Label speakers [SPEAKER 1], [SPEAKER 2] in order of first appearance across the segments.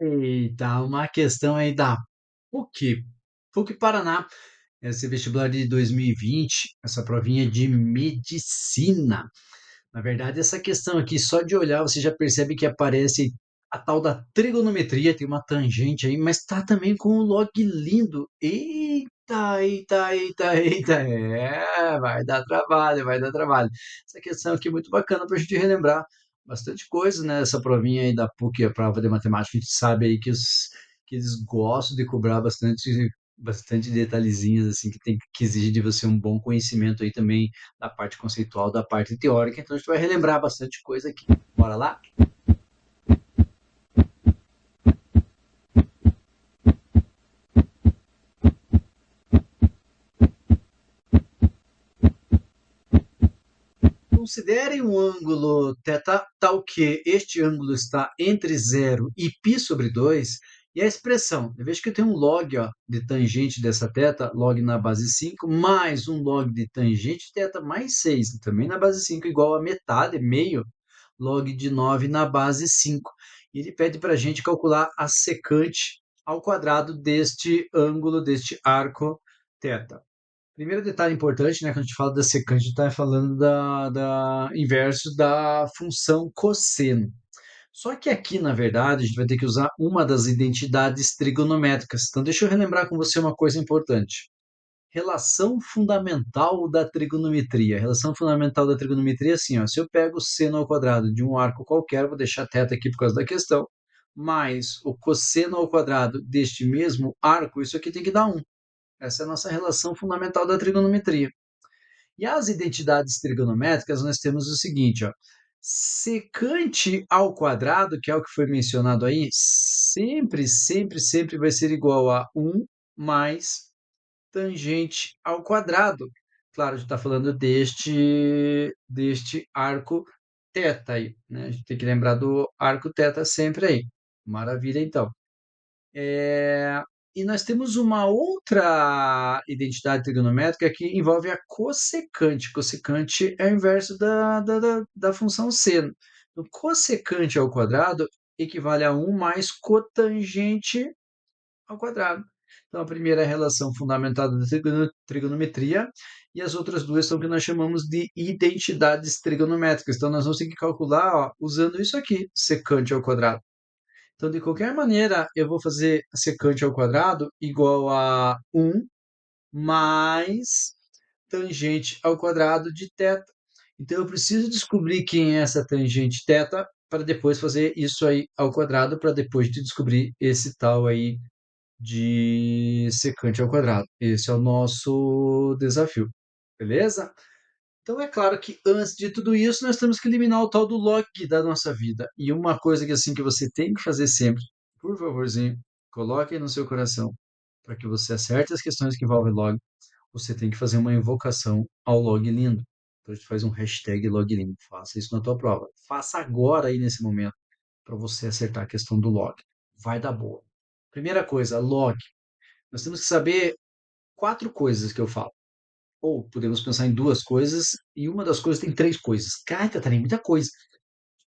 [SPEAKER 1] Eita, uma questão aí da PUC. PUC Paraná, esse vestibular de 2020, essa provinha de medicina. Na verdade, essa questão aqui, só de olhar, você já percebe que aparece a tal da trigonometria, tem uma tangente aí, mas tá também com o log lindo. Eita, eita, eita, eita. É, vai dar trabalho, vai dar trabalho. Essa questão aqui é muito bacana para a gente relembrar bastante coisa, né? Essa provinha aí da PUC, a prova de matemática, a gente sabe aí que eles gostam de cobrar bastante detalhezinhos, assim, que tem que exige de você um bom conhecimento aí também da parte conceitual, da parte teórica. Então a gente vai relembrar bastante coisa aqui. Bora lá? Considere um ângulo θ tal que este ângulo está entre zero e π sobre 2 e a expressão, veja que eu tenho um log ó, de tangente dessa θ, log na base 5 mais um log de tangente θ mais 6 também na base 5 igual a metade, meio, log de 9 na base 5. E ele pede para a gente calcular a secante ao quadrado deste ângulo, deste arco θ. Primeiro detalhe importante, né, quando a gente fala da secante, a gente está falando da inverso da função cosseno. Só que aqui, na verdade, a gente vai ter que usar uma das identidades trigonométricas. Então, deixa eu relembrar com você uma coisa importante. Relação fundamental da trigonometria. A relação fundamental da trigonometria é assim, ó, se eu pego o seno ao quadrado de um arco qualquer, vou deixar θ aqui por causa da questão, mais o cosseno ao quadrado deste mesmo arco, isso aqui tem que dar 1. Essa é a nossa relação fundamental da trigonometria. E as identidades trigonométricas, nós temos o seguinte, ó, secante ao quadrado, que é o que foi mencionado aí, sempre vai ser igual a 1 mais tangente ao quadrado. Claro, a gente está falando deste arco θ aí, né? A gente tem que lembrar do arco θ sempre aí. Maravilha, então. É, e nós temos uma outra identidade trigonométrica que envolve a cossecante. Cossecante é o inverso da função seno. O cossecante ao quadrado equivale a 1 mais cotangente ao quadrado. Então, a primeira é a relação fundamentada da trigonometria e as outras duas são o que nós chamamos de identidades trigonométricas. Então, nós vamos ter que calcular ó, usando isso aqui, secante ao quadrado. Então, de qualquer maneira, eu vou fazer secante ao quadrado igual a 1 mais tangente ao quadrado de θ. Então, eu preciso descobrir quem é essa tangente θ para depois fazer isso aí ao quadrado, para depois de descobrir esse tal aí de secante ao quadrado. Esse é o nosso desafio, beleza? Então é claro que antes de tudo isso nós temos que eliminar o tal do log da nossa vida. E uma coisa que assim que você tem que fazer sempre, por favorzinho, coloque aí no seu coração, para que você acerte as questões que envolvem log, você tem que fazer uma invocação ao log lindo. Então a gente faz um hashtag log lindo. Faça isso na tua prova. Faça agora aí nesse momento para você acertar a questão do log. Vai dar boa. Primeira coisa, log. Nós temos que saber 4 coisas que eu falo. Ou podemos pensar em 2 coisas e uma das coisas tem 3 coisas. Cara, tem muita coisa.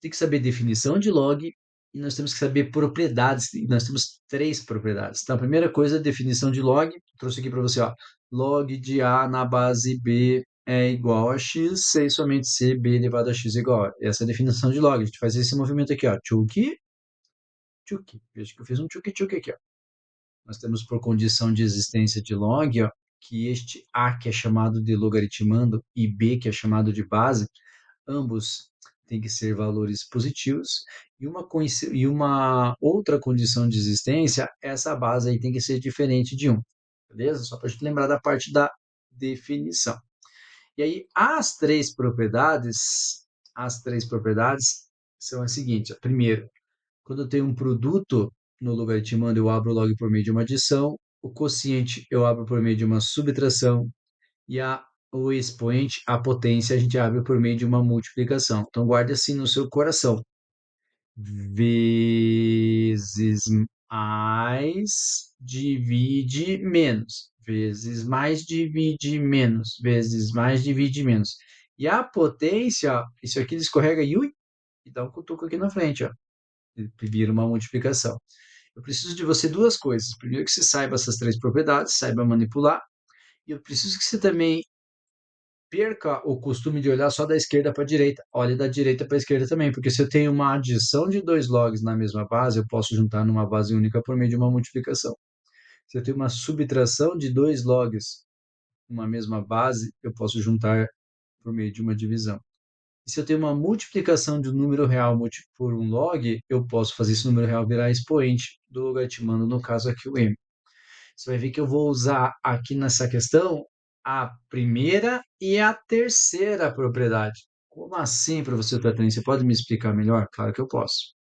[SPEAKER 1] Tem que saber definição de log e nós temos que saber propriedades. E nós temos 3 propriedades. Então, a primeira coisa é definição de log. Trouxe aqui para você, ó. Log de A na base B é igual a x, se e somente c, b elevado a x é igual a. Essa é a definição de log. A gente faz esse movimento aqui, ó. Tchuki, tchuki. Veja que eu fiz um tchuki, tchuki aqui, ó. Nós temos por condição de existência de log, ó, que este A, que é chamado de logaritmando, e B, que é chamado de base, ambos têm que ser valores positivos, e uma outra condição de existência, essa base aí tem que ser diferente de 1, beleza? Só para a gente lembrar da parte da definição. E aí, as três propriedades são as seguintes. Primeiro, quando eu tenho um produto no logaritmando, eu abro o log por meio de uma adição, o quociente eu abro por meio de uma subtração e o expoente, a potência, a gente abre por meio de uma multiplicação. Então, guarde assim no seu coração. Vezes mais divide menos. Vezes mais divide menos. Vezes mais divide menos. E a potência, isso aqui ele escorrega e, ui, e dá um cutuco aqui na frente, ó. vira uma multiplicação. Eu preciso de você duas coisas. Primeiro, que você saiba essas três propriedades, saiba manipular, e eu preciso que você também perca o costume de olhar só da esquerda para a direita. Olhe da direita para a esquerda também, porque se eu tenho uma adição de dois logs na mesma base, eu posso juntar numa base única por meio de uma multiplicação. Se eu tenho uma subtração de dois logs numa mesma base, eu posso juntar por meio de uma divisão. E se eu tenho uma multiplicação de um número real por um log, eu posso fazer esse número real virar expoente do logaritmando, no caso aqui o m. Você vai ver que eu vou usar aqui nessa questão a primeira e a terceira propriedade. Como assim, professor Tatani? Você pode me explicar melhor? Claro que eu posso.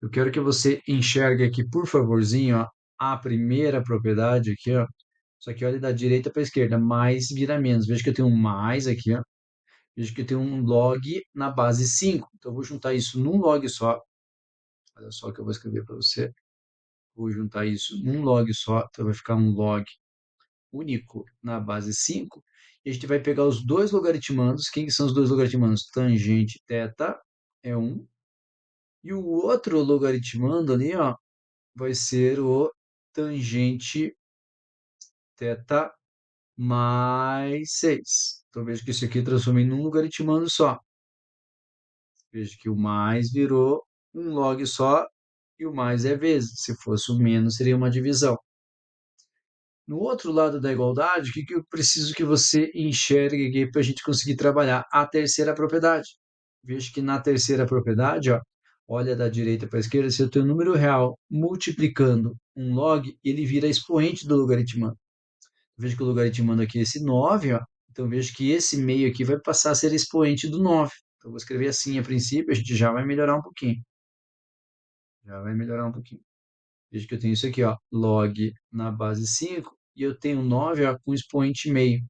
[SPEAKER 1] Eu quero que você enxergue aqui, por favorzinho, ó, a primeira propriedade aqui, ó. Só que olha da direita para a esquerda, mais vira menos. Veja que eu tenho um mais aqui, ó. Veja que eu tenho um log na base 5. Então, eu vou juntar isso num log só. Olha só o que eu vou escrever para você. Vou juntar isso num log só. Então, vai ficar um log único na base 5. E a gente vai pegar os dois logaritmandos. Quem que são os dois logaritmandos? Tangente θ é 1. E o outro logaritmando ali, ó, vai ser o tangente θ mais 6. Então, veja que isso aqui eu transformei num logaritmando só. Veja que o mais virou um log só e o mais é vezes. Se fosse o menos, seria uma divisão. No outro lado da igualdade, o que eu preciso que você enxergue aqui para a gente conseguir trabalhar? A terceira propriedade. Veja que na terceira propriedade, ó, olha da direita para a esquerda, se eu tenho um número real multiplicando um log, ele vira expoente do logaritmando. Veja que o logaritmando aqui é esse 9, ó, então veja que esse meio aqui vai passar a ser expoente do 9. Então, eu vou escrever assim a princípio, a gente já vai melhorar um pouquinho. Já vai melhorar um pouquinho. Veja que eu tenho isso aqui, ó, log na base 5 e eu tenho 9 ó, com expoente meio.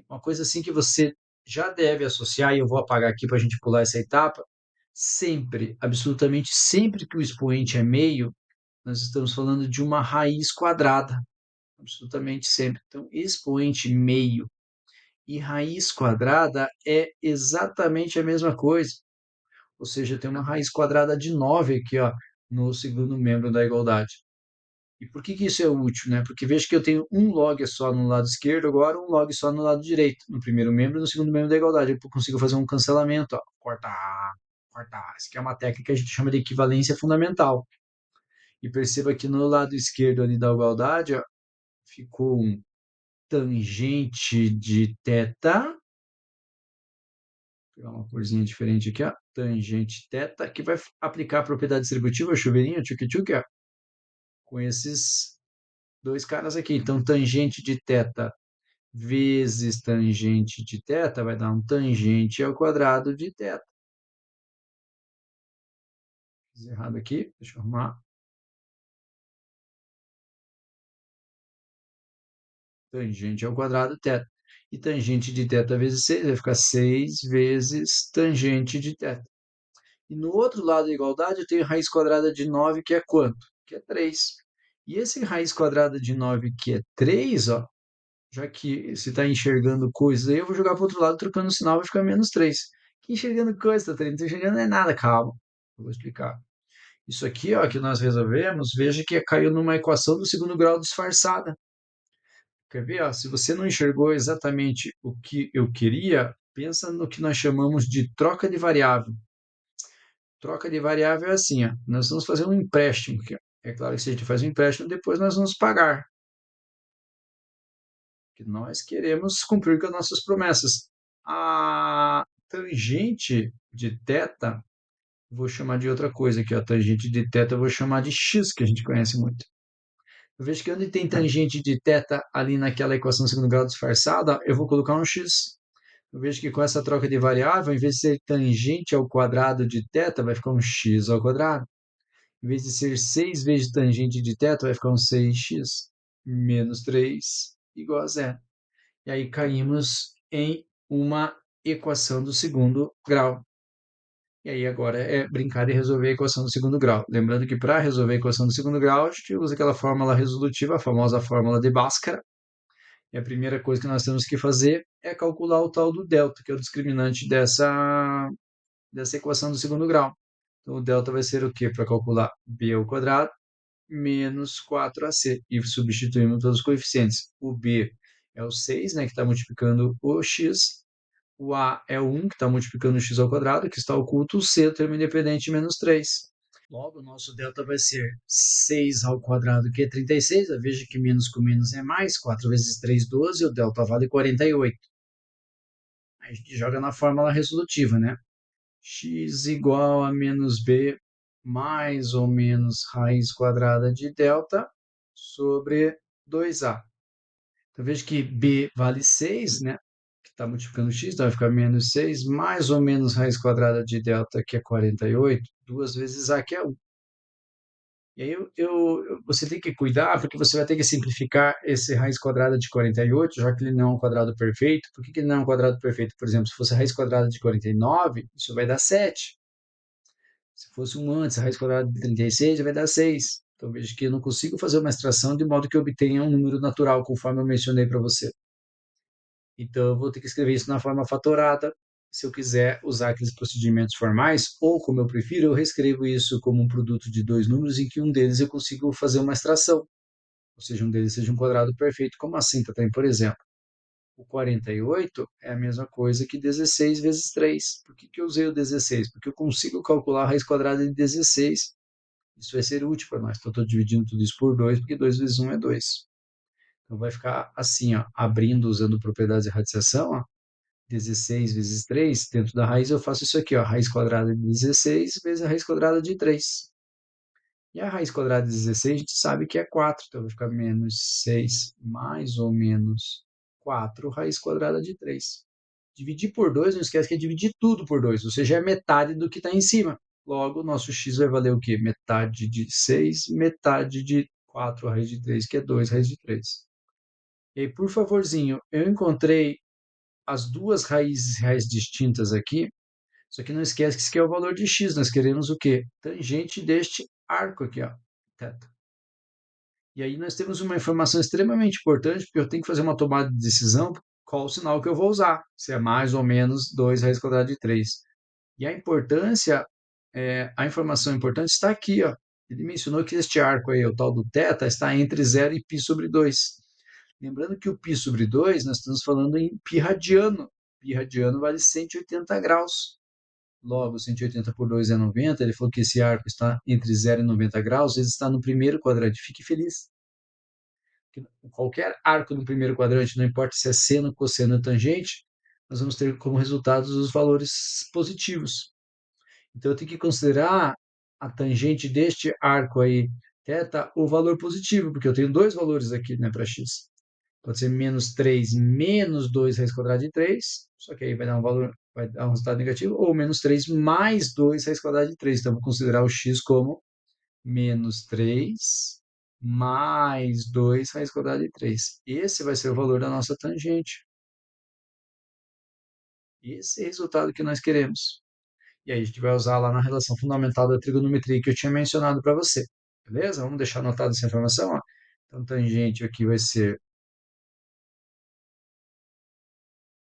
[SPEAKER 1] Uma coisa assim que você já deve associar, e eu vou apagar aqui para a gente pular essa etapa, sempre, absolutamente sempre que o expoente é meio, nós estamos falando de uma raiz quadrada. Absolutamente sempre. Então, expoente meio e raiz quadrada é exatamente a mesma coisa. Ou seja, tem uma raiz quadrada de 9 aqui, ó, no segundo membro da igualdade. E por que que isso é útil, né? Porque veja que eu tenho um log só no lado esquerdo, agora um log só no lado direito, no primeiro membro e no segundo membro da igualdade. Eu consigo fazer um cancelamento, ó, cortar, cortar. Isso aqui é uma técnica que a gente chama de equivalência fundamental. E perceba que no lado esquerdo ali da igualdade, ó, ficou um tangente de θ, vou pegar uma corzinha diferente aqui, ó, tangente θ, que vai aplicar a propriedade distributiva, chuveirinho, tchuc-tchuc, ó, com esses dois caras aqui. Então, tangente de θ vezes tangente de θ vai dar um tangente ao quadrado de θ. Fiz errado aqui, deixa eu arrumar. Tangente ao quadrado θ. E tangente de θ vezes 6 vai ficar 6 vezes tangente de θ. E no outro lado da igualdade eu tenho raiz quadrada de 9, que é quanto? Que é 3. E esse raiz quadrada de 9, que é 3, ó, já que você está enxergando coisas aí, eu vou jogar para o outro lado, trocando o sinal, vai ficar menos 3. Que enxergando coisas, Tatarina? Não estou enxergando não é nada, calma. Eu vou explicar. Isso aqui, ó, que nós resolvemos, veja que caiu numa equação do segundo grau disfarçada. Quer ver? Ó, se você não enxergou exatamente o que eu queria, pensa no que nós chamamos de troca de variável. Troca de variável é assim, ó, nós vamos fazer um empréstimo. É claro que se a gente faz um empréstimo, depois nós vamos pagar. Que nós queremos cumprir com as nossas promessas. A tangente de θ, vou chamar de outra coisa aqui. A tangente de θ eu vou chamar de x, que a gente conhece muito. Eu vejo que onde tem tangente de θ ali naquela equação de segundo grau disfarçada, eu vou colocar um x. Eu vejo que com essa troca de variável, em vez de ser tangente ao quadrado de θ, vai ficar um x ao quadrado. Em vez de ser 6 vezes tangente de θ, vai ficar um 6x menos 3 igual a zero. E aí caímos em uma equação do segundo grau. E aí agora é brincar e resolver a equação do segundo grau. Lembrando que para resolver a equação do segundo grau, a gente usa aquela fórmula resolutiva, a famosa fórmula de Bhaskara. E a primeira coisa que nós temos que fazer é calcular o tal do delta, que é o discriminante dessa equação do segundo grau. Então, o delta vai ser o quê para calcular? B ao quadrado menos 4ac. E substituímos todos os coeficientes. O B é o 6, né, que está multiplicando o x. O A é o 1, que está multiplicando o x ao quadrado, que está oculto. O C, o termo independente, menos 3. Logo, o nosso delta vai ser 6 ao quadrado, que é 36. Veja que menos com menos é mais. 4 vezes 3, 12. O delta vale 48. A gente joga na fórmula resolutiva, né? X igual a menos b mais ou menos raiz quadrada de delta sobre 2a. Então, veja que b vale 6, né? Que está multiplicando x, então vai ficar menos 6, mais ou menos raiz quadrada de delta, que é 48, 2 vezes a, que é 1. E aí você tem que cuidar, porque você vai ter que simplificar esse raiz quadrada de 48, já que ele não é um quadrado perfeito. Por que que ele não é um quadrado perfeito? Por exemplo, se fosse a raiz quadrada de 49, isso vai dar 7. Se fosse um antes, a raiz quadrada de 36 vai dar 6. Então veja que eu não consigo fazer uma extração de modo que eu obtenha um número natural, conforme eu mencionei para você. Então eu vou ter que escrever isso na forma fatorada. Se eu quiser usar aqueles procedimentos formais, ou como eu prefiro, eu reescrevo isso como um produto de dois números em que um deles eu consigo fazer uma extração. Ou seja, um deles seja um quadrado perfeito, como assim, Tatá? Por exemplo, o 48 é a mesma coisa que 16 vezes 3. Por que que eu usei o 16? Porque eu consigo calcular a raiz quadrada de 16. Isso vai ser útil para nós. Então, eu estou dividindo tudo isso por 2, porque 2 vezes 1 é 2. Então, vai ficar assim, ó, abrindo, usando propriedades de radiação, ó, 16 vezes 3, dentro da raiz eu faço isso aqui, ó, raiz quadrada de 16 vezes a raiz quadrada de 3. E a raiz quadrada de 16 a gente sabe que é 4, então vai ficar menos 6 mais ou menos 4 raiz quadrada de 3. Dividir por 2, não esquece que é dividir tudo por 2, ou seja, é metade do que está em cima. Logo, nosso x vai valer o quê? Metade de 6, metade de 4 raiz de 3, que é 2 raiz de 3. E aí, por favorzinho, eu encontrei as duas raízes reais distintas aqui, só que não esquece que isso aqui é o valor de x. Nós queremos o quê? Tangente deste arco aqui, ó. Teta. E aí nós temos uma informação extremamente importante, porque eu tenho que fazer uma tomada de decisão, qual o sinal que eu vou usar, se é mais ou menos 2 raiz quadrada de 3. E a importância, a informação importante está aqui, ó. Ele mencionou que este arco aí, o tal do θ, está entre 0 e π sobre 2. Lembrando que o π sobre 2, nós estamos falando em π radiano. Π radiano vale 180 graus. Logo, 180 por 2 é 90. Ele falou que esse arco está entre 0 e 90 graus. Ele está no primeiro quadrante. Fique feliz. Qualquer arco no primeiro quadrante, não importa se é seno, cosseno ou tangente, nós vamos ter como resultados os valores positivos. Então, eu tenho que considerar a tangente deste arco aí, θ, o valor positivo, porque eu tenho dois valores aqui, né, para x. Pode ser menos 3 menos 2 raiz quadrada de 3, só que aí vai dar um valor, vai dar um resultado negativo, ou menos 3 mais 2 raiz quadrada de 3. Então, vou considerar o x como menos 3 mais 2 raiz quadrada de 3. Esse vai ser o valor da nossa tangente. Esse é o resultado que nós queremos. E aí a gente vai usar lá na relação fundamental da trigonometria que eu tinha mencionado para você. Beleza? Vamos deixar anotada essa informação. Ó. Então, tangente aqui vai ser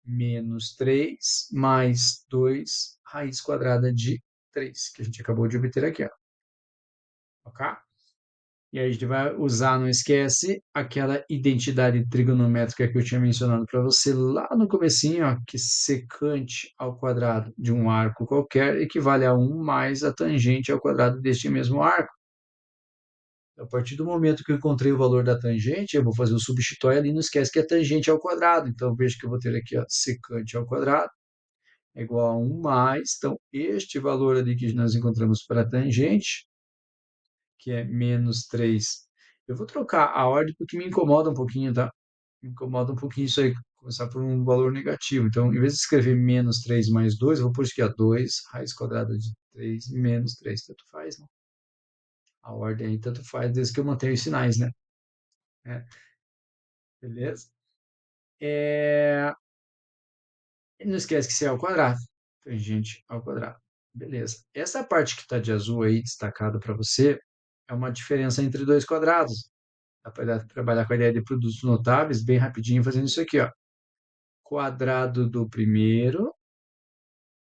[SPEAKER 1] menos 3 mais 2 raiz quadrada de 3, que a gente acabou de obter aqui. Ó. Ok? E aí a gente vai usar, não esquece, aquela identidade trigonométrica que eu tinha mencionado para você lá no comecinho, ó, que secante ao quadrado de um arco qualquer equivale a 1 mais a tangente ao quadrado deste mesmo arco. A partir do momento que eu encontrei o valor da tangente, eu vou fazer o substituir ali, não esquece que é tangente ao quadrado. Então, veja que eu vou ter aqui, ó, secante ao quadrado é igual a 1 mais. Então, este valor ali que nós encontramos para a tangente, que é menos 3. Eu vou trocar a ordem porque me incomoda um pouquinho, tá? Me incomoda um pouquinho isso aí, começar por um valor negativo. Então, em vez de escrever menos 3 mais 2, eu vou pôr isso aqui, ó, 2 raiz quadrada de 3 menos 3. Tanto faz, né? A ordem aí tanto faz, desde que eu mantenha os sinais, né? É, beleza? Não esquece que isso é ao quadrado. Tangente ao quadrado. Beleza. Essa parte que está de azul aí, destacada para você, é uma diferença entre dois quadrados. Dá para trabalhar com a ideia de produtos notáveis bem rapidinho fazendo isso aqui, ó. Quadrado do primeiro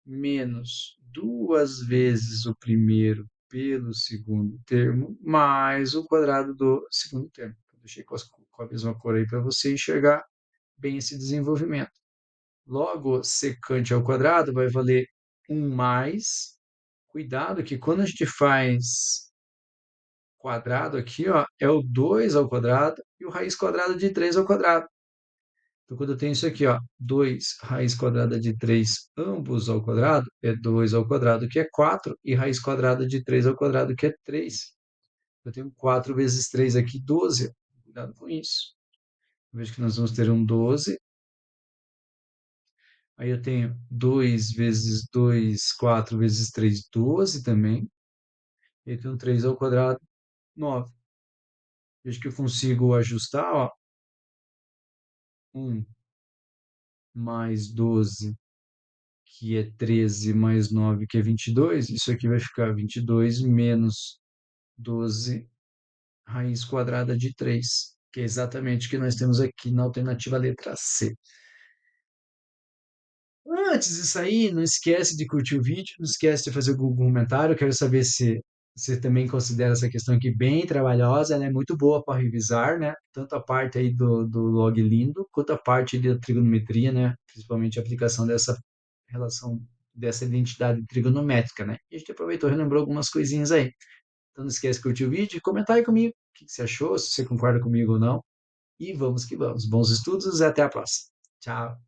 [SPEAKER 1] menos duas vezes o primeiro pelo segundo termo, mais o quadrado do segundo termo. Eu deixei com a mesma cor aí para você enxergar bem esse desenvolvimento. Logo, secante ao quadrado vai valer 1 mais. Cuidado que quando a gente faz quadrado aqui, ó, é o 2 ao quadrado e o raiz quadrada de 3 ao quadrado. Então, quando eu tenho isso aqui, ó, 2 raiz quadrada de 3 ambos ao quadrado, é 2 ao quadrado, que é 4, e raiz quadrada de 3 ao quadrado, que é 3. Eu tenho 4 vezes 3 aqui, 12. Cuidado com isso. Veja que nós vamos ter um 12. Aí eu tenho 2 vezes 2, 4 vezes 3, 12 também. E eu tenho 3 ao quadrado, 9. Veja que eu consigo ajustar, ó, 1 mais 12, que é 13, mais 9, que é 22. Isso aqui vai ficar 22 menos 12 raiz quadrada de 3, que é exatamente o que nós temos aqui na alternativa letra C. Antes disso aí, não esquece de curtir o vídeo, não esquece de fazer o comentário. Eu quero saber se você também considera essa questão aqui bem trabalhosa. Ela é muito boa para revisar, né? Tanto a parte aí do log lindo, quanto a parte da trigonometria, né? Principalmente a aplicação dessa relação, dessa identidade trigonométrica, né? E a gente aproveitou e relembrou algumas coisinhas aí. Então não esquece de curtir o vídeo e comentar aí comigo o que você achou, se você concorda comigo ou não. E vamos que vamos. Bons estudos e até a próxima. Tchau.